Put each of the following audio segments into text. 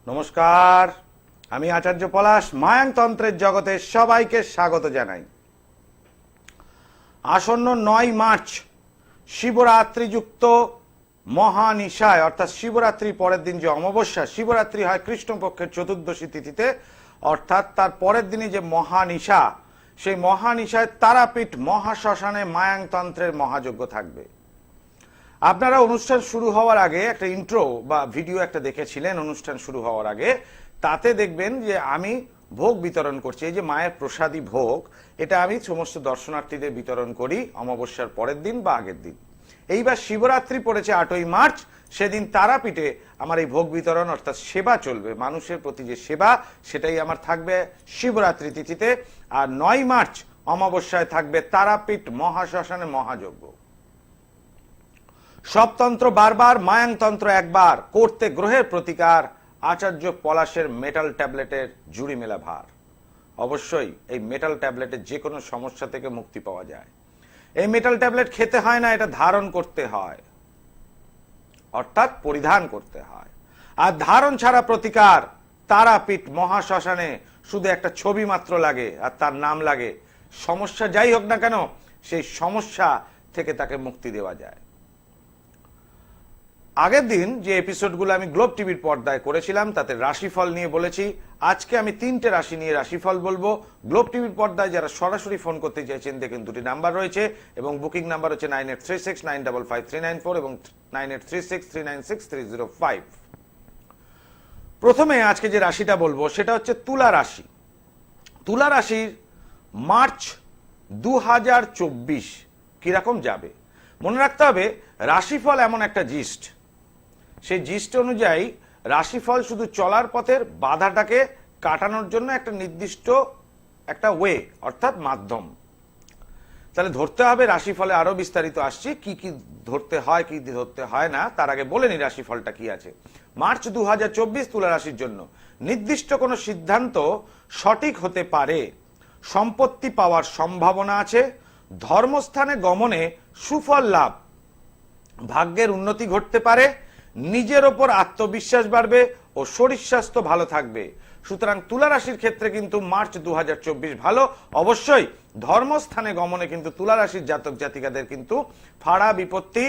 নমস্কার, আমি আচার্য পলাশ। মায়াংতন্ত্রের জগতে সবাইকে স্বাগত জানাই। আসন্ন 9 মার্চ শিবরাত্রিযুক্ত মহানিশায়, অর্থাৎ শিবরাত্রি পরের দিন যে অমাবস্যা, শিবরাত্রি হয় কৃষ্ণপক্ষের চতুর্দশী তিথিতে, অর্থাৎ তার পরের দিনই যে মহানিশা, সেই মহানিশায় তারাপীঠ মহাশ্মশানে মায়াংতন্ত্রের মহাযজ্ঞ থাকবে। আপনারা অনুষ্ঠান শুরু হওয়ার আগে একটা ইন্ট্রো বা ভিডিও একটা দেখেছিলেন অনুষ্ঠান শুরু হওয়ার আগে। তাতে দেখবেন যে আমি ভোগ বিতরণ করছি। এই যে মায়ের প্রসাদী ভোগ, এটা আমি সমস্ত দর্শনার্থীদের বিতরণ করি অমাবস্যার পরের দিন বা আগের দিন। এইবার শিবরাত্রি পড়েছে 8ই মার্চ, সেদিন তারাপীঠে আমার এই ভোগ বিতরণ অর্থাৎ সেবা চলবে। মানুষের প্রতি যে সেবা, সেটাই আমার থাকবে শিবরাত্রি তিথিতে। আর 9 মার্চ অমাবস্যায় থাকবে তারাপীঠ মহাশ্মশানে মহাযজ্ঞ। সবতন্ত্র বারবার, মায়াংতন্ত্র একবার, করতে গ্রহের প্রতিকার, আচার্য পলাশের মেটাল ট্যাবলেটের জুড়ি মেলা ভার। অবশ্যই এই মেটাল ট্যাবলেটের যে কোনো সমস্যা থেকে মুক্তি পাওয়া যায়। এই মেটাল ট্যাবলেট খেতে হয় না, এটা ধারণ করতে হয়, অর্থাৎ পরিধান করতে হয়। আর ধারণ ছাড়া প্রতিকার। তারাপীঠ মহাশ্মশানে শুধু একটা ছবি মাত্র লাগে আর তার নাম লাগে। সমস্যা যাই হোক না কেন, সেই সমস্যা থেকে তাকে মুক্তি দেওয়া যায়। আগের দিন যে এপিসোডগুলো আমি গ্লোব টিভির পর্দায় করেছিলাম তাতে রাশিফল নিয়ে বলেছি। আজকে আমি 3টে রাশি নিয়ে রাশিফল বলবো। গ্লোব টিভির পর্দায় যারা সরাসরি ফোন করতে চাইছেন, দেখুন 2টি নাম্বার রয়েছে এবং বুকিং নাম্বার হচ্ছে 9836955394 এবং 9836396305। প্রথমে আজকে যে রাশিটা বলবো সেটা হচ্ছে তুলা রাশি। তুলা রাশির মার্চ 2024 কিরকম যাবে মনে রাখতে হবে। রাশিফল এমন একটা জিস্ট, সেই জিস্ট অনুযায়ী রাশিফল শুধু চলার পথের বাধাটাকে কাটানোর জন্য একটা নির্দিষ্ট একটা ওয়ে অর্থাৎ মাধ্যম। তাহলে ধরতে হবে রাশিফলে আরো বিস্তারিত আসছি, কি কি ধরতে হয় কি ধরতে হয় না। তার আগে বলে নি রাশিফলটা কি আছে। মার্চ 2024 তুলা রাশির জন্য নির্দিষ্ট কোনো সিদ্ধান্ত সঠিক হতে পারে, সম্পত্তি পাওয়ার সম্ভাবনা আছে, ধর্মস্থানে গমনে সুফল লাভ, ভাগ্যের উন্নতি ঘটতে পারে, নিজের ওপর আত্মবিশ্বাস বাড়বে ও শরীর স্বাস্থ্য ভালো থাকবে। সুতরাং তুলা রাশির ক্ষেত্রে কিন্তু মার্চ 2024 ভালো। অবশ্যই ধর্মস্থানে গমনে কিন্তু তুলা রাশির জাতক জাতিকাদের কিন্তু ফাড়া বিপত্তি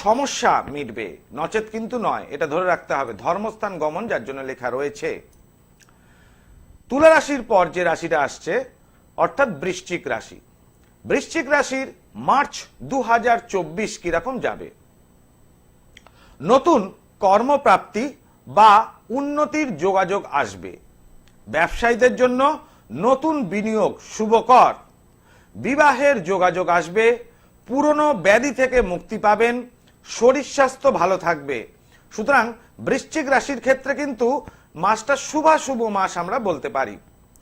সমস্যা মিটবে, নচেত কিন্তু নয়, এটা ধরে রাখতে হবে। ধর্মস্থান গমন যার জন্য লেখা রয়েছে। তুলা রাশির পর যে রাশিটা আসছে অর্থাৎ বৃশ্চিক রাশি। বৃশ্চিক রাশির মার্চ 2024 কিরকম যাবে। নতুন কর্মপ্রাপ্তি বা উন্নতির যোগাযোগ আসবে। ব্যবসায়ীদের জন্য নতুন বিনিয়োগ শুভকর। বিবাহের যোগাযোগ আসবে। পুরনো ব্যাধি থেকে মুক্তি পাবেন। শরীর স্বাস্থ্য ভালো থাকবে। সুতরাং বৃশ্চিক রাশির ক্ষেত্রে কিন্তু মাসটা শুভ মাস আমরা বলতে পারি।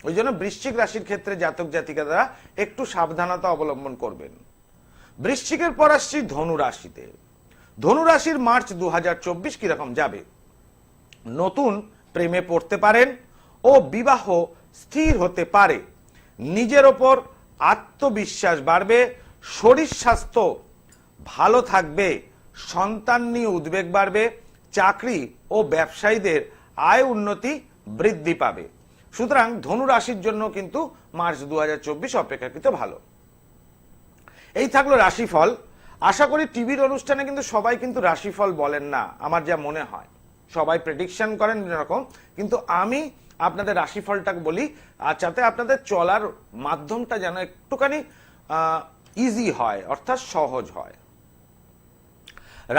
ওই জন্য বৃশ্চিক রাশির ক্ষেত্রে জাতক জাতিকারা একটু সাবধানতা অবলম্বন করবেন। বৃশ্চিকের পর আসছি ধনু রাশিতে। ধনু রাশির মার্চ 2024 কিরকম যাবে। নতুন প্রেমে পড়তে পারেন ও বিবাহ স্থির হতে পারে। নিজের ওপর আত্মবিশ্বাস বাড়বে। শরীর স্বাস্থ্য ভালো থাকবে। সন্তান নিয়ে উদ্বেগ বাড়বে। চাকরি ও ব্যবসায়ীদের আয় উন্নতি বৃদ্ধি পাবে। সুতরাং ধনু রাশির জন্য কিন্তু মার্চ 2024 অপেক্ষাকৃত ভালো। এই থাকলো রাশিফল। আশা করি টিভির অনুষ্ঠানে কিন্তু সবাই কিন্তু রাশিফল বলেন না, আমার যা মনে হয়। সবাই প্রেডিকশন করেন এরকম, কিন্তু আমি আপনাদের রাশিফলটাকে বলি আর যাতে আপনাদের চলার মাধ্যমটা যেন একটুখানি ইজি হয়, অর্থাৎ সহজ হয়।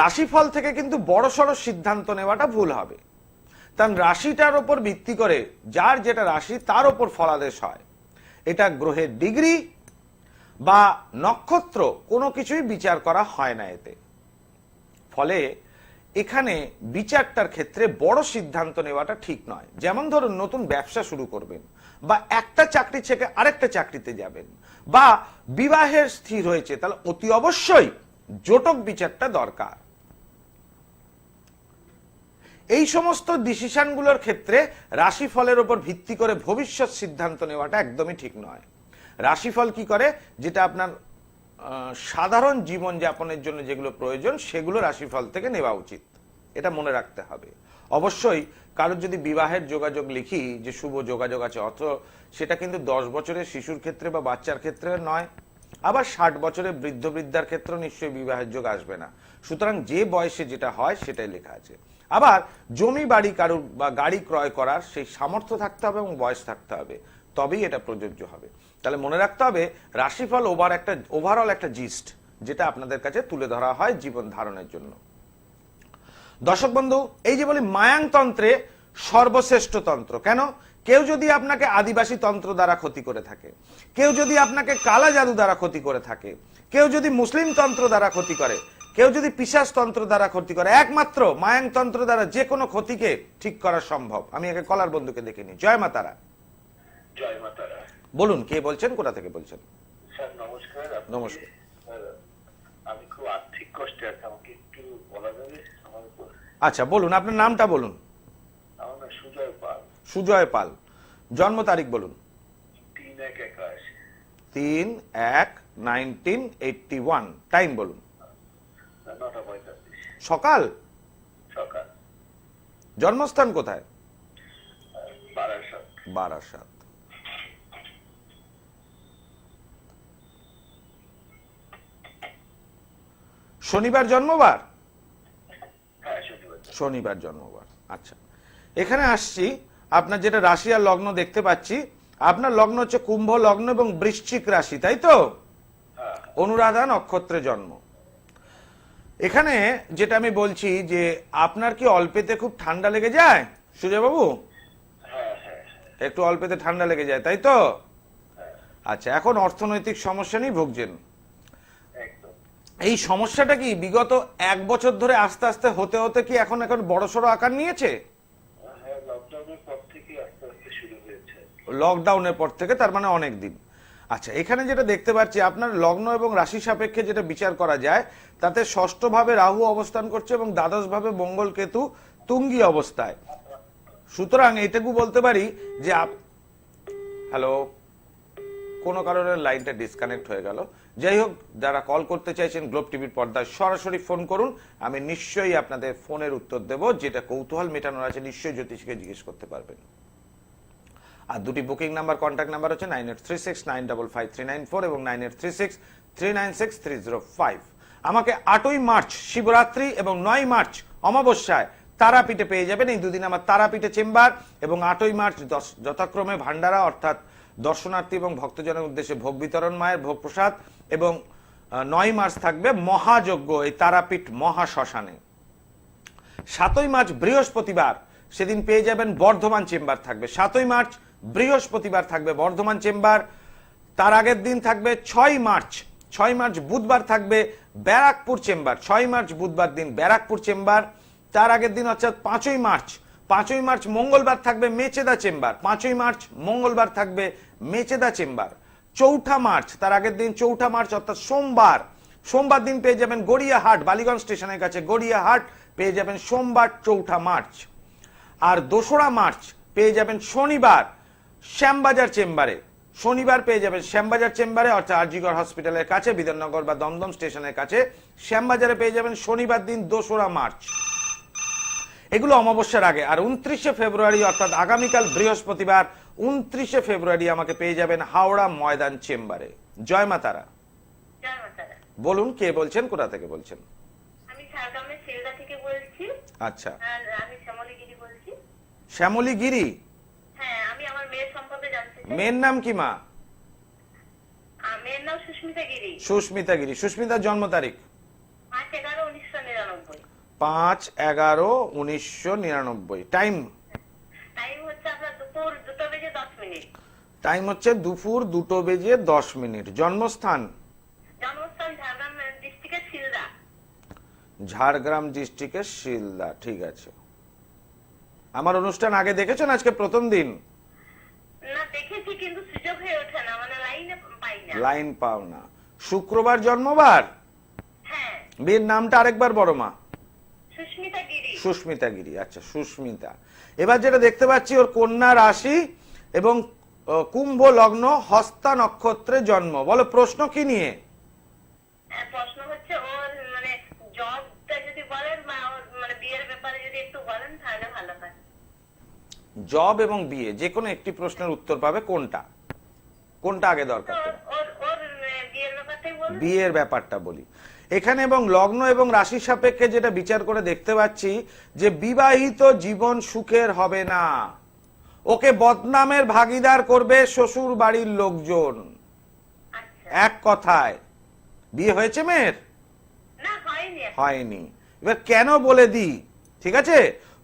রাশিফল থেকে কিন্তু বড়সড় সিদ্ধান্ত নেওয়াটা ভুল হবে। কারণ রাশিটার ওপর ভিত্তি করে যার যেটা রাশি তার ওপর ফলাদেশ হয়। এটা গ্রহের ডিগ্রি বা নক্ষত্র কোনো কিছুই বিচার করা হয় না এতে। ফলে এখানে বিচারটার ক্ষেত্রে বড় সিদ্ধান্ত নেওয়াটা ঠিক নয়। যেমন ধরুন নতুন ব্যবসা শুরু করবেন, বা একটা চাকরি থেকে আরেকটা চাকরিতে যাবেন, বা বিবাহের স্থির হয়েছে, তাহলে অতি অবশ্যই জোটক বিচারটা দরকার। এই সমস্ত ডিসিশনগুলোর ক্ষেত্রে রাশিফলের উপর ভিত্তি করে ভবিষ্যৎ সিদ্ধান্ত নেওয়াটা একদমই ঠিক নয়। রাশিফল কি করে, যেটা আপনার সাধারণ জীবন যাপনের জন্য যেগুলো প্রয়োজন সেগুলো রাশিফল থেকে নেওয়া উচিত, এটা মনে রাখতে হবে। অবশ্যই কারোর যদি বিবাহের যোগাযোগ লিখি যে শুভ যোগাযোগ আছে, অথচ সেটা কিন্তু 10 বছরের শিশুর ক্ষেত্রে বা বাচ্চার ক্ষেত্রে নয়, আবার 60 বছরের বৃদ্ধ বৃদ্ধার ক্ষেত্রে নিশ্চয়ই বিবাহের যোগ আসবে না। সুতরাং যে বয়সে যেটা হয় সেটাই লেখা আছে। আবার জমি বাড়ি কারুর বা গাড়ি ক্রয় করার সেই সামর্থ্য থাকতে হবে এবং বয়স থাকতে হবে, তবেই এটা প্রযোজ্য হবে। তাহলে মনে রাখতে হবে রাশিফল ওভারঅল একটা জিস্ট, যেটা আপনাদের কাছে তুলে ধরা হয় জীবন ধারণের জন্য। দর্শক বন্ধু, এই যে বলি মায়াংতন্ত্রে সর্বশ্রেষ্ঠ তন্ত্র, কেন? কেউ যদি আপনাকে আদিবাসী তন্ত্র দ্বারা ক্ষতি করে থাকে, কেউ যদি আপনাকে কালা জাদু দ্বারা ক্ষতি করে থাকে, কেউ যদি মুসলিম তন্ত্র দ্বারা ক্ষতি করে, কেউ যদি পিশাচ তন্ত্র দ্বারা ক্ষতি করে, একমাত্র মায়াংতন্ত্র দ্বারা যে কোনো ক্ষতিকে ঠিক করা সম্ভব। আমি আগে কলার বন্ধুকে দেখে নিই। জয় মা তারা। জয় মা তারা। বলুন, কে বলছেন, কোথা থেকে বলছেন? স্যার নমস্কার। নমস্কার। আমি খুব আর্থিক কষ্টে আছি, আমাকে একটু বলা যাবে আমার উপর? আচ্ছা বলুন, আপনার নামটা বলুন। আমার নাম সুজয় পাল। সুজয় পাল। জন্ম তারিখ বলুন। 3/1/81। 3/1/1981। টাইম বলুন। 9:45 সকাল। সকাল। জন্মস্থান কোথায়? বারাসাত। বারাসাত। শনিবার জন্মবার? হ্যাঁ, শনিবার। শনিবার জন্মবার। আচ্ছা, এখানে আসছি। আপনার যেটা রাশি আর লগ্ন দেখতে পাচ্ছি, আপনার লগ্ন হচ্ছে কুম্ভ লগ্ন এবং বৃশ্চিক রাশি, তাই তো? হ্যাঁ। অনুরাধা নক্ষত্রে জন্ম। এখানে যেটা আমি বলছি যে আপনার কি অল্পেতে খুব ঠান্ডা লেগে যায় সুজয় বাবু? হ্যাঁ হ্যাঁ। একটু অল্পেতে ঠান্ডা লেগে যায়, তাই তো? আচ্ছা, এখন অর্থনৈতিক সমস্যা নিয়ে ভুগছেন। একদম। এই সমস্যাটা কি বিগত 1 বছর ধরে আস্তে আস্তে হতে হতে কি এখন বড়সড় আকার নিয়েছে? হ্যাঁ, লকডাউনের পর থেকে আস্তে আস্তে শুরু হয়েছে। লকডাউনের পর থেকে, তার মানে অনেক দিন। আচ্ছা, এখানে যেটা দেখতে পাচ্ছি আপনার লগ্ন এবং রাশি সাপেক্ষে যেটা বিচার করা যায়, তাতে ষষ্ঠ ভাবে রাহু অবস্থান করছে এবং দ্বাদশ ভাবে মঙ্গল কেতু তুঙ্গি অবস্থায়। সুতরাং এটুকু বলতে পারি যে হ্যালো, কোনো কারণে লাইনটা ডিসকানেক্ট হয়ে গেল। যাই হোক, যারা কল করতে চাইছেন গ্লোব টিভির পর্দায় সরাসরি ফোন করুন, আমি নিশ্চয়ই আপনাদের ফোনের উত্তর দেব। যেটা কৌতূহল মেটানোর আছে নিশ্চয়ই জ্যোতিষীকে জিজ্ঞেস করতে পারবেন। আর দুটি বুকিং নাম্বার, কন্ট্যাক্ট নাম্বার হচ্ছে 9836955394 এবং 9836396305। আমাকে 8ই মার্চ শিবরাত্রি এবং 9 মার্চ অমাবস্যায় তারাপীঠে পেয়ে যাবেন। এই দুদিন আমার তারাপীঠে চেম্বার, এবং 8ই মার্চ যথাক্রমে ভান্ডারা অর্থাৎ দর্শনার্থী এবং ভক্তজনের উদ্দেশ্যে ভোগ বিতরণ, মায়ের ভোগ প্রসাদ, এবং 9 মার্চ থাকবে মহাযজ্ঞ এই তারাপীঠ মহাশ্মশানে। 7ই মার্চ বৃহস্পতিবার, সেদিন পেয়ে যাবেন বর্ধমান চেম্বার থাকবে। 7ই মার্চ বৃহস্পতিবার থাকবে বর্ধমান চেম্বার। তার আগের দিন থাকবে 6 মার্চ। 6 মার্চ বুধবার থাকবে ব্যারাকপুর চেম্বার। 6 মার্চ বুধবার দিন ব্যারাকপুর চেম্বার। তার আগের দিন অর্থাৎ 5ই মার্চ। 5ই মার্চ মঙ্গলবার থাকবে মেচেদা চেম্বার। 5ই মার্চ মঙ্গলবার থাকবে মেচেদা চেম্বার। 4ঠা মার্চ, তার আগের দিন 4ঠা মার্চ অর্থাৎ সোমবার। সোমবার দিন পেয়ে যাবেন গড়িয়াহাট, বালিগঞ্জ স্টেশনের কাছে গড়িয়াহাট পেয়ে যাবেন সোমবার 4ঠা মার্চ। আর 2রা মার্চ পেয়ে যাবেন শনিবার শ্যামবাজার চেম্বারে। শনিবার পেয়ে যাবেন শ্যামবাজার চেম্বারে অর্থাৎ আরজিগড় হসপিটালের কাছে, বিধাননগর বা দমদম স্টেশনের কাছে শ্যামবাজারে পেয়ে যাবেন শনিবার দিন 2রা মার্চ। এগুলো অমাবস্যার আগে। আর 29শে ফেব্রুয়ারি অর্থাৎ আগামীকাল বৃহস্পতিবার 29শে ফেব্রুয়ারি আমাকে পেয়ে যাবেন হাওড়া ময়দান চেম্বারে। জয় মা তারা। জয় মা তারা। বলুন, কে বলছেন, কোথা থেকে বলছেন? আমি ঝাড়গ্রামের শিলদা থেকে বলছি। আচ্ছা, আর আমি শ্যামলী গিরি বলছি। শ্যামলী গিরি। হ্যাঁ, আমি আমার মেয়ের সম্পর্কে জানতে চাই। মেয়ের নাম কি মা? মেয়ের নাম সুস্মিতা গিরি। সুস্মিতা গিরি। সুস্মিতার জন্ম তারিখ? 5/11/1999। 5/11/1999। টাইম? টাইম হচ্ছে আপনার দুপুর 2:10। টাইম হচ্ছে দুপুর 2:10। জন্মস্থান? জন্মস্থান ঝাড়গ্রাম ডিস্ট্রিক্টের শিলদা। ঝাড়গ্রাম ডিস্ট্রিক্টের শিলদা। ঠিক আছে। আমার অনুষ্ঠান আগে দেখেছেন? আজকে প্রথম দিন? না, দেখেছি কিন্তু সুযোগ হয়ে ওঠে না, মানে লাইনে পাই না। লাইন পাও না। শুক্রবার জন্মবার? হ্যাঁ। মেয়ের নামটা আরেকবার বড় মা। সুস্মিতা গিরি। সুস্মিতা গিরি। আচ্ছা, সুস্মিতা। এবার যেটা দেখতে পাচ্ছি ওর কন্যা রাশি এবং কুম্ভ লগ্ন, হস্তা নক্ষত্রে জন্ম। বলো প্রশ্ন কি নিয়ে? প্রশ্ন হচ্ছে ওর মানে জবটা যদি বলেন বা ওর মানে বিয়ের ব্যাপারে যদি যদি একটু বলেন তাহলে ভালো হয়। জব এবং বিয়ে যে কোনো একটি প্রশ্নের উত্তর পাবে, কোনটা কোনটা আগে দরকার? ওর ওর ওর বিয়ের ব্যাপারটাই বলুন। বিয়ের ব্যাপারটা বলি। এখানে এবং লগ্ন এবং রাশি সাপেক্ষে যেটা বিচার করে দেখতে পাচ্ছি যে বিবাহিত জীবন সুখের হবে না, ওকে বদনামের ভাগীদার করবে শ্বশুর বাড়ির লোকজন। আচ্ছা। এক কথায় বিয়ে হয়েছে মেয়ের? না হয়নি। হয়নি। এবার কেন বলে দিই, ঠিক আছে?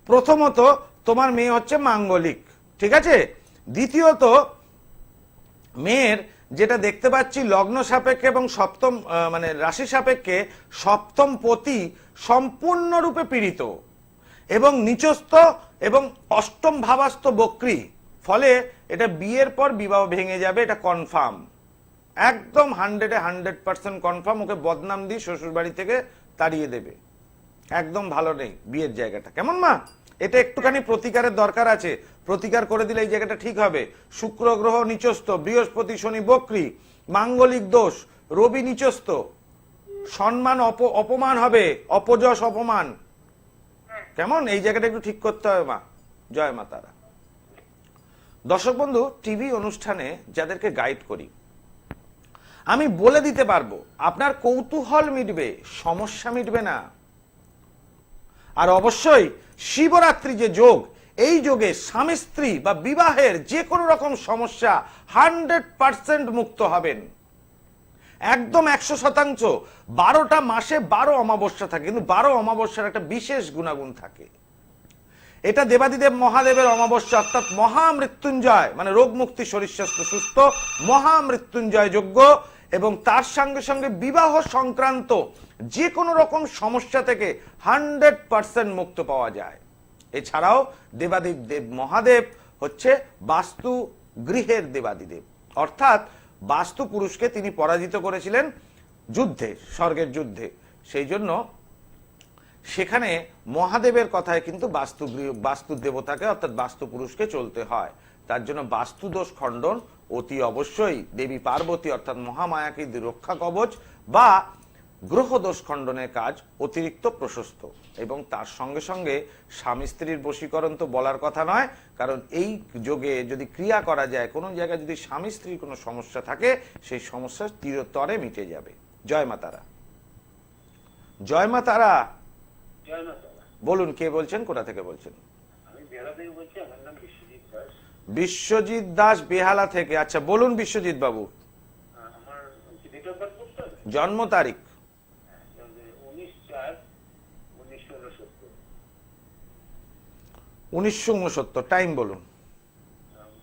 প্রথমত তোমার মেয়ে হচ্ছে মাঙ্গলিক, ঠিক আছে? দ্বিতীয়ত মেয়ের যেটা দেখতে পাচ্ছি লগ্ন সাপেক্ষে এবং সপ্তম মানে রাশি সাপেক্ষে সপ্তম পতি সম্পূর্ণরূপে পীড়িত এবং নিচস্থ এবং অষ্টম ভাবাস্ত বক্রী, ফলে এটা বিয়ের পর বিবাহ ভেঙে যাবে, এটা কনফার্ম, একদম 100% কনফার্ম। ওকে বদনাম দিয়ে শ্বশুর বাড়ি থেকে তাড়িয়ে দেবে, একদম ভালো নেই বিয়ের জায়গাটা। কেমন মা? এটা একটুখানি প্রতিকারের দরকার আছে, প্রতিকার করে দিলে এই জায়গাটা ঠিক হবে। শুক্র গ্রহ নিচস্থ, বৃহস্পতি শনি বক্রী, মাঙ্গলিক দোষ, রবি নিচস্থ, সম্মান অপমান হবে, অপযশ অপমান। কেমন? এই জায়গাটা একটু ঠিক করতে হবে মা। জয় মা তারা। দর্শক বন্ধু, টিভি অনুষ্ঠানে যাদেরকে গাইড করি আমি বলে দিতে পারবো আপনার কৌতূহল মিটবে, সমস্যা মিটবে না। আর অবশ্যই শিবরাত্রি যে যোগ, এই যোগে স্বামী স্ত্রী বা বিবাহের যে কোনো রকম সমস্যা 100% মুক্ত হবেন, একদম 100%। 12টা মাসে 12 অমাবস্যা থাকে, কিন্তু 12 অমাবস্যার একটা বিশেষ গুণাগুণ থাকে। এটা দেবাদিদেব মহাদেবের অমাবস্যা, অর্থাৎ মহামৃত্যুঞ্জয়, মানে রোগ মুক্তি, শরীর স্বাস্থ্য সুস্থ, মহামৃত্যুঞ্জয় যজ্ঞ, এবং তার সঙ্গে সঙ্গে বিবাহ সংক্রান্ত যে কোনো রকম সমস্যা থেকে 100% মুক্ত পাওয়া যায়। এছাড়াও দেবাদিদেব দেব মহাদেব হচ্ছে বাস্তু গৃহের দেবাদিদেব, অর্থাৎ বাস্তু পুরুষকে তিনি পরাজিত করেছিলেন যুদ্ধে, স্বর্গের যুদ্ধে। সেই জন্য সেখানে মহাদেবের কথায় কিন্তু বাস্তু দেবতাকে অর্থাৎ বাস্তু পুরুষকে চলতে হয়। তার জন্য বাস্তু দোষ খণ্ডন অতি অবশ্যই দেবী পার্বতী অর্থাৎ মহামায়াকে রক্ষা কবচ বা গ্রহ দোষ খণ্ডনের কাজ অতিরিক্ত প্রশস্ত। এবং তার সঙ্গে সঙ্গে স্বামী স্ত্রীর বশীকরণ তো বলার কথা নয়, কারণ এই যোগে যদি ক্রিয়া করা যায়, কোনো জায়গায় যদি স্বামী স্ত্রীর কোনো সমস্যা থাকে, সেই সমস্যা চিরতরে মিটে যাবে। জয় মা তারা। জয় মা তারা। জয় মা তারা। বলুন, কে বলছেন, কোথা থেকে বলছেন? আমি বেহালা থেকে বলছি, আমার নাম বিশ্বজিৎ দাস। বিশ্বজিৎ দাস বেহালা থেকে। আচ্ছা বলুন বিশ্বজিৎ বাবু। আমার ডেট অফ বার্থ বলতে হবে? জন্ম তারিখ? 19/4/1969। 1969। টাইম বলুন।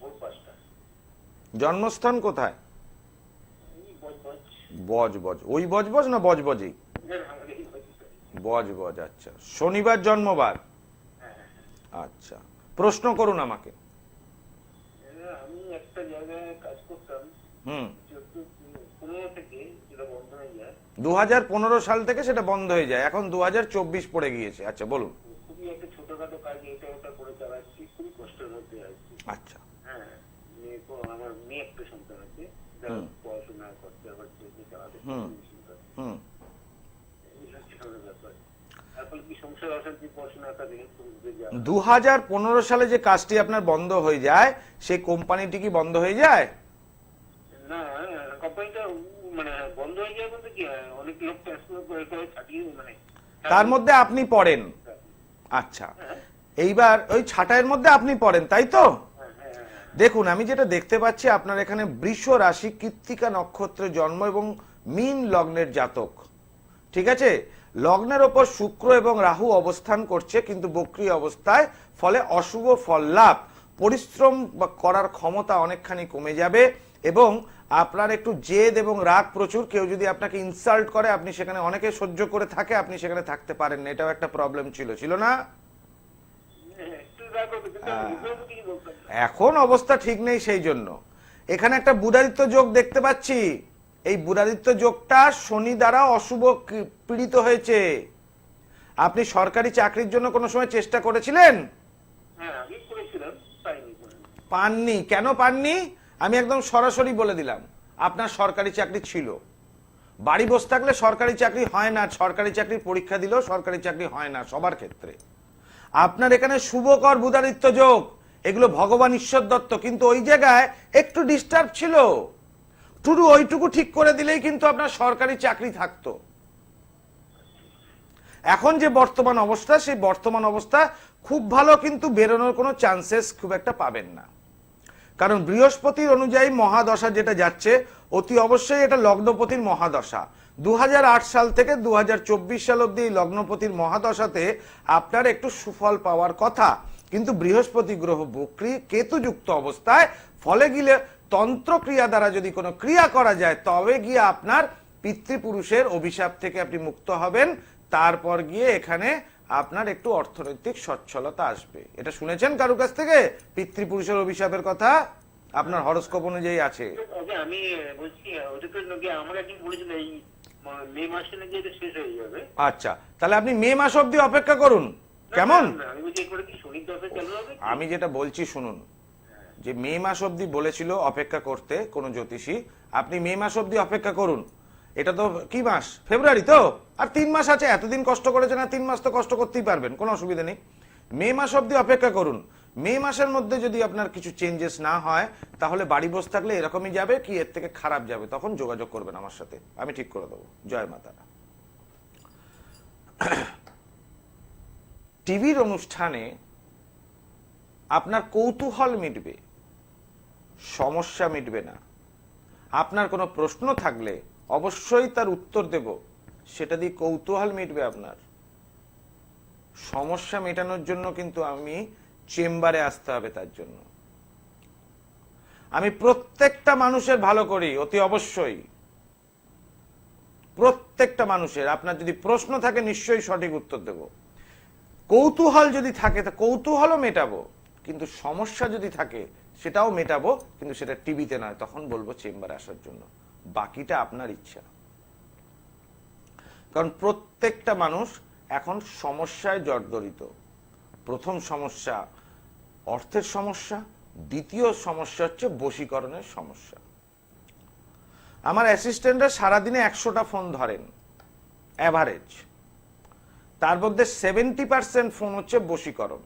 ভোর 5টা। জন্মস্থান কোথায়? এই বজবজ। বজবজ। ওই বজবজ না বজবজেই? আমাদের এই বজবজ। বজবজ। আচ্ছা, শনিবার জন্মবার? আচ্ছা, প্রশ্ন করুন আমাকে। আমি একটা জায়গায় কাজ করতাম, 15 থেকে যেটা বন্ধ হয়ে যায়। 2015 সাল থেকে সেটা বন্ধ হয়ে যায়, এখন 2024 পড়ে গিয়েছে। আচ্ছা বলুন। খুবই একটা ছোটখাটো কাজ এটা ওটা করে চালাচ্ছি, খুবই কষ্টের মধ্যে আছি। আচ্ছা। হ্যাঁ, আমার মেয়ে একটা সন্তান আছে, যারা পড়াশোনা করতে আবার চালাতে। এখন কি সংসার অশান্তি, পড়াশোনাটা থেকে 2015 সালে যে কাজটি আপনার বন্ধ হয়ে যায়, সেই কোম্পানিটি কি বন্ধ হয়ে যায়? না, কোম্পানিটা মানে বন্ধ হয়ে যায় বলতে কি, অনেক লোক ট্রান্সফার করে ছাটিয়ে মানে তার মধ্যে আপনি পড়েন? আচ্ছা, এইবার ওই ছাঁটাইয়ের মধ্যে আপনি পড়েন, তাই তো? দেখুন, আমি যেটা দেখতে পাচ্ছি আপনার এখানে বৃষ রাশি, কৃত্তিকা নক্ষত্রে জন্ম এবং মীন লগ্নের জাতক, ঠিক আছে? লগ্নের ওপর শুক্র এবং রাহু অবস্থান করছে কিন্তু বক্রী অবস্থায়, ফলে অশুভ ফল লাভ, পরিশ্রম করার ক্ষমতা অনেকখানি কমে যাবে এবং আপনার একটু জেদ এবং রাগ প্রচুর। কেউ যদি আপনাকে ইনসাল্ট করে, আপনি সেখানে অনেকে সহ্য করে থাকে, আপনি সেখানে থাকতে পারেন না, এটাও একটা প্রবলেম ছিল না? এখন অবস্থা ঠিক নেই, সেই জন্য এখানে একটা বুধাদিত্য যোগ দেখতে পাচ্ছি। এই বুধাদিত্য যোগটা শনি দ্বারা অশুভ পীড়িত হয়েছে। আপনি সরকারি চাকরির জন্য কোনো সময় চেষ্টা করেছিলেন? পাননি। কেন পাননি? আমি একদম সরাসরি বলে দিলাম, আপনার সরকারি চাকরি ছিল। বাড়ি বসে থাকলে সরকারি চাকরি হয় না, সরকারি চাকরির পরীক্ষা দিলেও সরকারি চাকরি হয় না সবার ক্ষেত্রে। আপনার এখানে শুভকর বুধাদিত্য যোগ, এগুলো ভগবান ঈশ্বর দত্ত, কিন্তু ওই জায়গায় একটু ডিস্টার্ব ছিল, শুধু ওইটুকু ঠিক করে দিলেই কিন্তু আপনার সরকারি চাকরি থাকতো। এখন যে বর্তমান অবস্থা, সেই বর্তমান অবস্থা খুব ভালো, কিন্তু বেরোনোর কোনো চান্সেস খুব একটা পাবেন না। কারণ বৃহস্পতির অনুযায়ী মহাদশা যেটা যাচ্ছে, অতি অবশ্যই এটা লগ্নপতির মহাদশা। 2008 সাল থেকে 2024 সাল অব্দি এই লগ্নপতির মহাদশাতে আপনার একটু সুফল পাওয়ার কথা, কিন্তু বৃহস্পতি গ্রহ বক্রী কেতুযুক্ত অবস্থায়, ফলে গিয়ে তন্ত্র ক্রিয়া দ্বারা যদি কোনো ক্রিয়া করা যায়, তবে গিয়ে আপনার পিতৃপুরুষের অভিশাপ থেকে আপনি মুক্ত হবেন। তারপর গিয়ে এখানে আপনার একটু অর্থনৈতিক সচ্ছলতা আসবে। এটা শুনেছেন কারো কাছ থেকে পিতৃপুরুষের অভিশাপের কথা? আপনার হরোস্কোপ অনুযায়ী আছে। ওকে, আমি বলছি ওটা তো নাকি আমার একদিন বলেছিল এই মে মাসে নাকি এটা শেষ হয়ে যাবে। আচ্ছা, তাহলে আপনি মে মাস অবধি অপেক্ষা করুন, কেমন? না, আমি বলছি করে কি শনি দশা চালু হবে কি? আমি যেটা বলছি শুনুন, যে মে মাস অবধি বলেছিল অপেক্ষা করতে কোন জ্যোতিষী, আপনি মে মাস অবধি অপেক্ষা করুন। এটা তো কি মাস? ফেব্রুয়ারি তো, আর 3 মাস আছে। এতদিন কষ্ট করেছেন, আর 3 মাস তো কষ্ট করতেই পারবেন, কোনো অসুবিধা নেই। মে মাস অবধি অপেক্ষা করুন। মে মাসের মধ্যে যদি আপনার কিছু চেঞ্জেস না হয়, তাহলে বাড়ি বসে থাকলে এরকমই যাবে, কি এর থেকে খারাপ যাবে, তখন যোগাযোগ করবেন আমার সাথে, আমি ঠিক করে দেবো। জয় মাতা। টিভির অনুষ্ঠানে আপনার কৌতূহল মিটবে, সমস্যা মিটবে না। আপনার কোনো প্রশ্ন থাকলে অবশ্যই তার উত্তর দেব, সেটা দিয়ে কৌতূহল মিটবে আপনার। সমস্যা মেটানোর জন্য কিন্তু আমি চেম্বারে আসতে হবে। তার জন্য আমি প্রত্যেকটা মানুষের ভালো করি, অতি অবশ্যই প্রত্যেকটা মানুষের। আপনার যদি প্রশ্ন থাকে নিশ্চয়ই সঠিক উত্তর দেব। কৌতূহল যদি থাকে তা কৌতূহলও মেটাবো, কিন্তু সমস্যা যদি থাকে সেটাও মেটাবো, কিন্তু সেটা টিভিতে নয়। তখন বলবো চেম্বারে আসার জন্য, বাকিটা আপনার ইচ্ছা। কারণ প্রত্যেকটা মানুষ এখন সমস্যায় জর্জরিত। প্রথম সমস্যা অর্থের সমস্যা, দ্বিতীয় সমস্যা হচ্ছে বশীকরণের সমস্যা। আমার অ্যাসিস্ট্যান্টরা সারাদিনে 100টা ফোন ধরেন অ্যাভারেজ, তার মধ্যে 70% ফোন হচ্ছে বশীকরণ।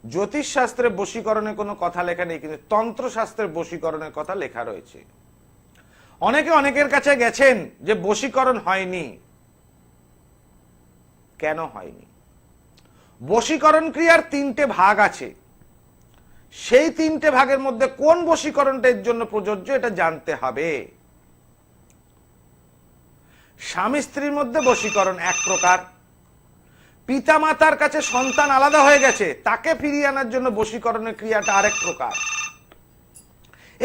জ্যোতিষ শাস্ত্রে বশীকরণের কোনো কথা লেখা নেই, কিন্তু তন্ত্র শাস্ত্রের বশীকরণের কথা লেখা রয়েছে। অনেকে অনেকের কাছে গেছেন যে বশীকরণ হয়নি। কেন হয়নি? বশীকরণ ক্রিয়ার 3টে ভাগ আছে। সেই 3টে ভাগের মধ্যে কোন বশীকরণটা এর জন্য প্রযোজ্য, এটা জানতে হবে। স্বামী স্ত্রীর মধ্যে বশীকরণ এক প্রকার, পিতা মাতার কাছে সন্তান আলাদা হয়ে গেছে, তাকে ফিরিয়ে আনার জন্য বশীকরণের ক্রিয়াটা আরেক প্রকার।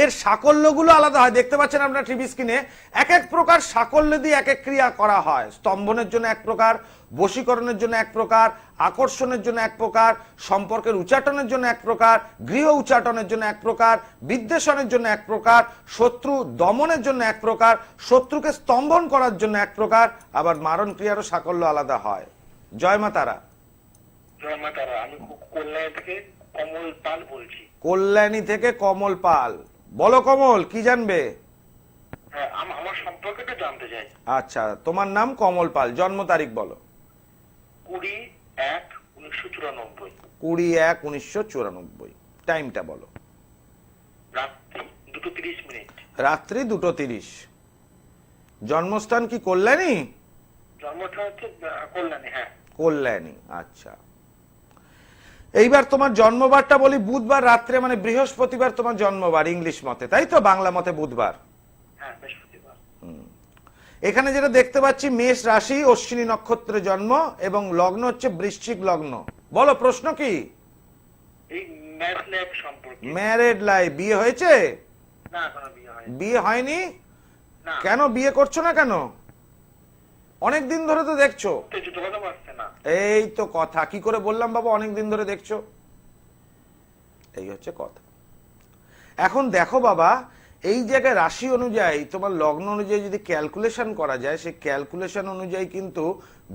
এর সাকল্যগুলো আলাদা হয়। দেখতে পাচ্ছেন আপনার টিভি স্ক্রিনে এক এক প্রকার সাকল্য দিয়ে এক এক ক্রিয়া করা হয়। স্তম্ভনের জন্য এক প্রকার, বশীকরণের জন্য এক প্রকার, আকর্ষণের জন্য এক প্রকার, সম্পর্কের উচ্চাটনের জন্য এক প্রকার, গৃহ উচ্চাটনের জন্য এক প্রকার, বিদ্বেষণের জন্য এক প্রকার, শত্রু দমনের জন্য এক প্রকার, শত্রুকে স্তম্ভন করার জন্য এক প্রকার, আবার মারণ ক্রিয়ারও সাকল্য আলাদা হয়। জয় মা তারা। জয় মা তারা। আমি কল্যাণী থেকে কমল পাল বলছি। কল্যাণী থেকে কমল পাল। বলো কমল, কি জানবে? হ্যাঁ, আমার সম্পর্কটা জানতে চাই। আচ্ছা, তোমার নাম কমল পাল, জন্ম তারিখ বলো। 20-1-1994। 20-1-1994। টাইমটা বলো। রাত্রি 2:30। রাত্রি 2:30। জন্মস্থান কি কল্যাণী? জন্মটা হচ্ছে কল্যাণী। হ্যাঁ, কল্যাণী। আচ্ছা, এইবার তোমার জন্মবারটা বলি। বুধবার রাত্রে, মানে বৃহস্পতিবার তোমার জন্মবার ইংলিশ মতে, তাই তো? বাংলা মতে বুধবার। হ্যাঁ, বৃহস্পতিবার। এখানে যেটা দেখতে পাচ্ছি, মেষ রাশি, অশ্বিনী নক্ষত্রে জন্ম, এবং লগ্ন হচ্ছে বৃশ্চিক লগ্ন। বলো প্রশ্ন কি? এই ম্যারেজ লাইফ সম্পর্কে। Married life. বিয়ে হয়েছে? না, এখনো বিয়ে হয়নি। বিয়ে হয়নি? না। কেন বিয়ে করছো না কেন? অনেক দিন ধরে তো দেখছো। যোগাযোগ আসছে না। এই তো কথা। কি করে বললাম বাবা অনেক দিন ধরে দেখছো? এই হচ্ছে কথা। এখন দেখো বাবা, এই জায়গায় রাশি অনুযায়ী, তোমার লগ্ন অনুযায়ী যদি ক্যালকুলেশন করা যায়, সেই ক্যালকুলেশন অনুযায়ী কিন্তু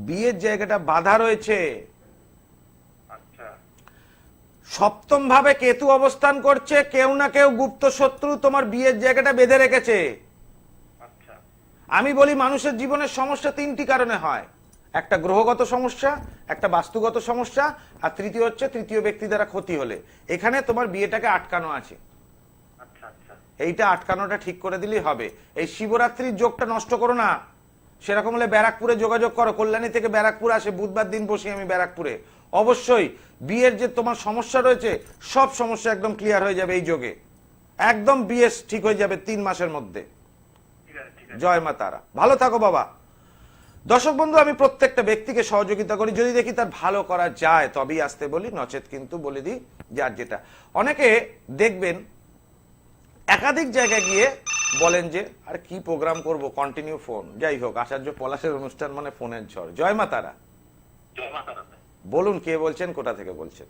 বিয়ের জায়গাটা বাধা রয়েছে। আচ্ছা। সপ্তম ভাবে কেতু অবস্থান করছে, কেউ না কেউ গুপ্ত শত্রু তোমার বিয়ের জায়গাটা বেঁধে রেখেছে। আচ্ছা। আমি বলি মানুষের জীবনের সমস্যা 3টি কারণে হয়। একটা গ্রহগত সমস্যা, একটা বাস্তুগত সমস্যা, আর তৃতীয় হচ্ছে তৃতীয় ব্যক্তি দ্বারা ক্ষতি হলে। এখানে তোমার বিয়েটাকে আটকানো আছে, আচ্ছা আচ্ছা। এইটা আটকানোটা ঠিক করে দিলেই হবে। এই শিবরাত্রির যোগটা নষ্ট করো না। সেরকম হলে ব্যারাকপুরে যোগাযোগ করো, কল্যাণী থেকে ব্যারাকপুর আসে, বুধবার দিন বসি আমি ব্যারাকপুরে। অবশ্যই বিয়ের যে তোমার সমস্যা রয়েছে সব সমস্যা একদম ক্লিয়ার হয়ে যাবে এই যোগে, একদম বিয়ে ঠিক হয়ে যাবে 3 মাসের মধ্যে। ঠিক আছে ঠিক আছে। জয় মা তারা, ভালো থাকো বাবা। দর্শক বন্ধু, আমি প্রত্যেকটা ব্যক্তিকে সহযোগিতা করি, যদি দেখি তার ভালো করা যায় তবেই আসতে বলি, নচেত কিন্তু বলে দিই যার যেটা। অনেকে দেখবেন একাধিক জায়গায় গিয়ে বলেন যে আর কি প্রোগ্রাম করব, কন্টিনিউ ফোন। যাই হোক, আচার্য পলাশের অনুষ্ঠান মানে ফোনের ঝড়। জয় মা তারা। জয় মাতা রাম। বলুন কে বলছেন, কোথা থেকে বলছেন?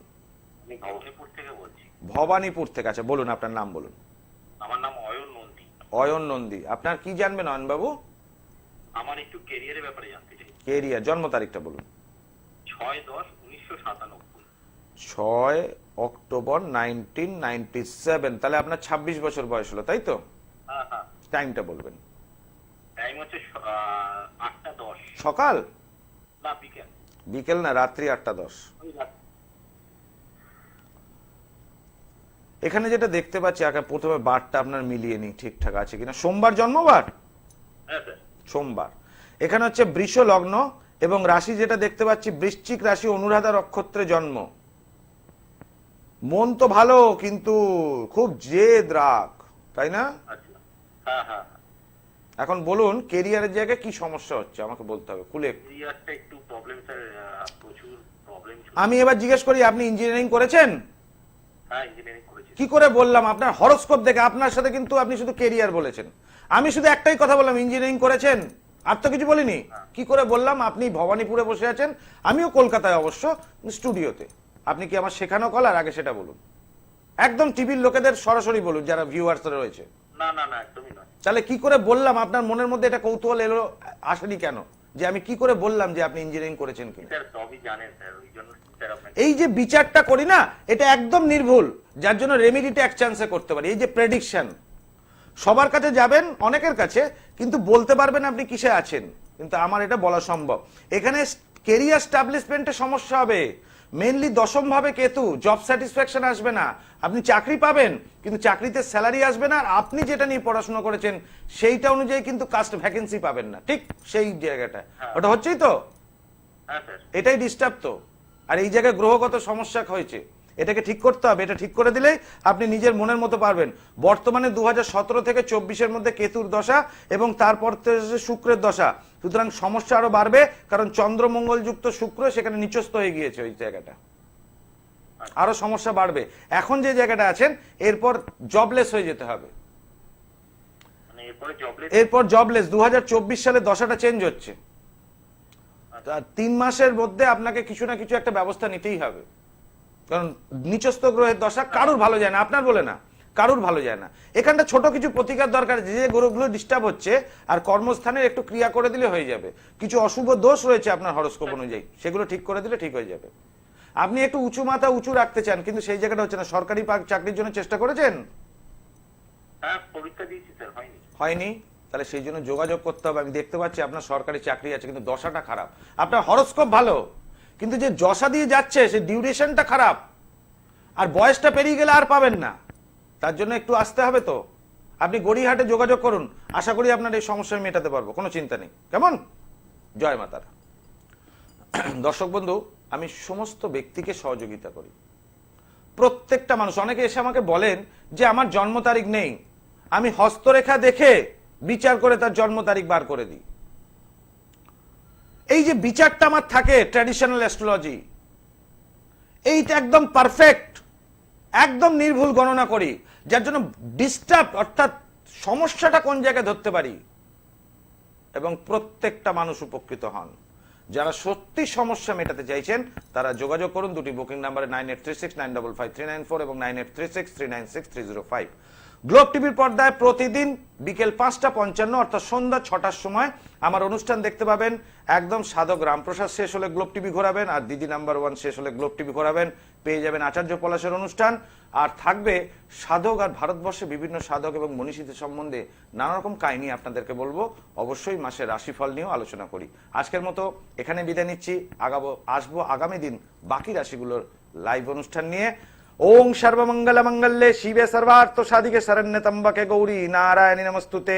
আমি ভবানীপুর থেকে বলছি। ভবানীপুর থেকে। আচ্ছা বলুন, আপনার নাম বলুন। আমার নাম অয়ন নন্দী। অয়ন নন্দী। আপনার কি জানবেন অয়ন বাবু? আমার একটু কেরিয়ারের ব্যাপারে জানতে চাই। কেরিয়ার, জন্ম তারিখটা বলুন। 6/10/1997। 6 অক্টোবর 1997। তাহলে আপনার 26 বছর বয়স হলো, তাই তো? হ্যাঁ হ্যাঁ। টাইমটা বলবেন। টাইম হচ্ছে 8টা 10। সকাল? না বিকেল। বিকেল না, রাত্রি 8টা 10। ওই রাত। এখানে যেটা দেখতে পাচ্ছি, আগে প্রথমে বারটা আপনার মিলিয়ে নি ঠিকঠাক আছে কিনা। সোমবার জন্মবার? হ্যাঁ স্যার। সোমবার। এখানে হচ্ছে বৃষ লগ্ন এবং রাশি যেটা দেখতে পাচ্ছি বৃশ্চিক রাশি, অনুরাধা নক্ষত্রে জন্ম। মন তো ভালো কিন্তু খুব জেদ রাগ, তাই না? আচ্ছা। হ্যাঁ হ্যাঁ। এখন বলুন কেরিয়ারের জায়গায় কি সমস্যা হচ্ছে আমাকে বলতে হবে খুলে। কেরিয়ারটা একটু প্রবলেম স্যার, প্রচুর প্রবলেম। আমি এবার জিজ্ঞেস করি, আপনি ইঞ্জিনিয়ারিং করেছেন? হ্যাঁ ইঞ্জিনিয়ারিং করেছি। কি করে বললাম? আপনার হরোস্কোপ দেখে আপনার সাথে কিন্তু আপনি শুধু কেরিয়ার বলেছেন, আমি শুধু একটাই কথা বললাম ইঞ্জিনিয়ারিং করেছেন, আর তো কিছু বলিনি। কি করে বললাম? আপনি ভবানীপুরে বসে আছেন, আমিও কলকাতায় অবশ্য স্টুডিওতে। আপনি কি আমার শেখানো কলার? আগে সেটা বলুন, একদম টিভির লোকেদের সরাসরি বলুন যারা ভিউয়ার্স রয়েছে। না না না একদমই নয়। তাহলে কি করে বললাম? আপনার মনের মধ্যে এটা কৌতূহল এলো আসেনি কেন যে আমি কি করে বললাম যে আপনি ইঞ্জিনিয়ারিং করেছেন কিনা? স্যার সবই জানেন স্যার, ওই জন্য স্যার আপনাকে। এই যে বিচারটা করি না, এটা একদম নির্ভুল, যার জন্য রেমেডিটা এক চান্সে করতে পারি। এই যে প্রেডিকশন, সবার কাছে যাবেন, অনেকের কাছে, কিন্তু বলতে পারবেন আপনি কিসে আছেন, কিন্তু আমার এটা বলা সম্ভব। এখানে কেরিয়ার স্টাবলিশমেন্টে সমস্যা হবে, মেইনলি দশম ভাবে কেতু, জব স্যাটিসফ্যাকশন আসবে না। আপনি চাকরি পাবেন কিন্তু চাকরিতে স্যালারি আসবে না, আর আপনি যেটা নিয়ে পড়াশোনা করেছেন সেইটা অনুযায়ী কিন্তু কাস্ট ভ্যাকেন্সি পাবেন না, ঠিক সেই জায়গাটা। ওটা হচ্ছেই তো, হ্যাঁ স্যার। এটাই ডিস্টার্ব তো। আর এই জায়গায় গ্রহগত সমস্যা হয়েছে, এটাকে ঠিক করতে হবে। এটা ঠিক করে দিলেই আপনি নিজের মনের মতো পারবেন। বর্তমানে 2017 থেকে 24-এর মধ্যে কেতুর দশা এবং তারপর থেকে শুক্রের দশা, সুতরাং সমস্যা আরো বাড়বে, কারণ চন্দ্রমঙ্গল যুক্ত শুক্র সেখানে নিচস্থ হয়ে গিয়েছে ওই জায়গাটা, আরো সমস্যা বাড়বে। এখন যে জায়গাটা আছেন এরপর জবলেস হয়ে যেতে হবে। মানে এরপরে জবলেস। এরপর জবলেস 2024 সালে দশাটা চেঞ্জ হচ্ছে, 3 মাসের মধ্যে আপনাকে কিছু না কিছু একটা ব্যবস্থা নিতেই হবে, কারণ নিচস্থ গ্রহের দশা কারুর ভালো যায় না, আপনার বলে না, কারুর ভালো যায় না। এখানটা ছোট কিছু প্রতিকার দরকার, যে গ্রহগুলো ডিস্টার্ব হচ্ছে আর কর্মস্থানের একটু ক্রিয়া করে দিলে হয়ে যাবে। কিছু অশুভ দোষ রয়েছে আপনার হরোস্কোপ অনুযায়ী, সেগুলো ঠিক করে দিলে ঠিক হয়ে যাবে। আপনি একটু উঁচু মাথা উঁচু রাখতে চান, কিন্তু সেই জায়গাটা হচ্ছে না। সরকারি চাকরির জন্য চেষ্টা করেছেন? হ্যাঁ পরীক্ষা দিয়েছি স্যার, হয়নি। হয়নি? তাহলে সেই জন্য যোগাযোগ করতে হবে। আমি দেখতে পাচ্ছি আপনার সরকারি চাকরি আছে কিন্তু দশাটা খারাপ। আপনার হরোস্কোপ ভালো, কিন্তু যে দশা দিয়ে যাচ্ছে সে ডিউরেশনটা খারাপ, আর বয়সটা পেরিয়ে গেলে আর পাবেন না। তার জন্য একটু আসতে হবে তো। আপনি গড়িয়াহাটে যোগাযোগ করুন, আশা করি আপনার এই সমস্যা মেটাতে পারবো, কোনো চিন্তা নেই। কেমন? জয় মাতারা। দর্শক বন্ধু, আমি সমস্ত ব্যক্তিকে সহযোগিতা করি, প্রত্যেকটা মানুষ। অনেকে এসে আমাকে বলেন যে আমার জন্ম তারিখ নেই, আমি হস্তরেখা দেখে বিচার করে তার জন্ম তারিখ বার করে দিই। এই যে বিচারটা আমার থাকে ট্র্যাডিশনাল অ্যাস্ট্রোলজি, এইটা একদম পারফেক্ট, একদম নির্ভুল গণনা করি, যার জন্য ডিস্টার্ব অর্থাৎ সমস্যাটা কোন জায়গায় ধরতে পারি এবং প্রত্যেকটা মানুষ উপকৃত হন। যারা সত্যি সমস্যা মেটাতে চাইছেন তারা যোগাযোগ করুন দুটি বুকিং নাম্বারে 9836955394 এবং 9836396305। গ্লোব টিভির পর্দায় প্রতিদিন বিকেল 5:55 অর্থাৎ সন্ধ্যা 6টার সময় আমার অনুষ্ঠান দেখতে পাবেন। একদম সাধক রামপ্রসাদ শেষ হলে গ্লোব টিভি ঘোরাবেন, আর দিদি নাম্বার 1 শেষ হলে গ্লোব টিভি ঘোরাবেন। পেয়ে যাবেন আচার্য পলাশের অনুষ্ঠান, আর থাকবে সাধক আর ভারতবর্ষে বিভিন্ন সাধক এবং মনীষীদের সম্বন্ধে নানা রকম কাহিনী আপনাদেরকে বলবো। অবশ্যই মাসের রাশিফল নিয়েও আলোচনা করি। আজকের মতো এখানে বিদায় নিচ্ছি, আসবো আগামী দিন বাকি রাশিগুলোর লাইভ অনুষ্ঠান নিয়ে। ওং সর্বমঙ্গল মঙ্গলে শিবে সর্বার্থ সাধিকে শরণ্যে ত্র্যম্বকে গৌরী নারায়ণী নমস্তুতে।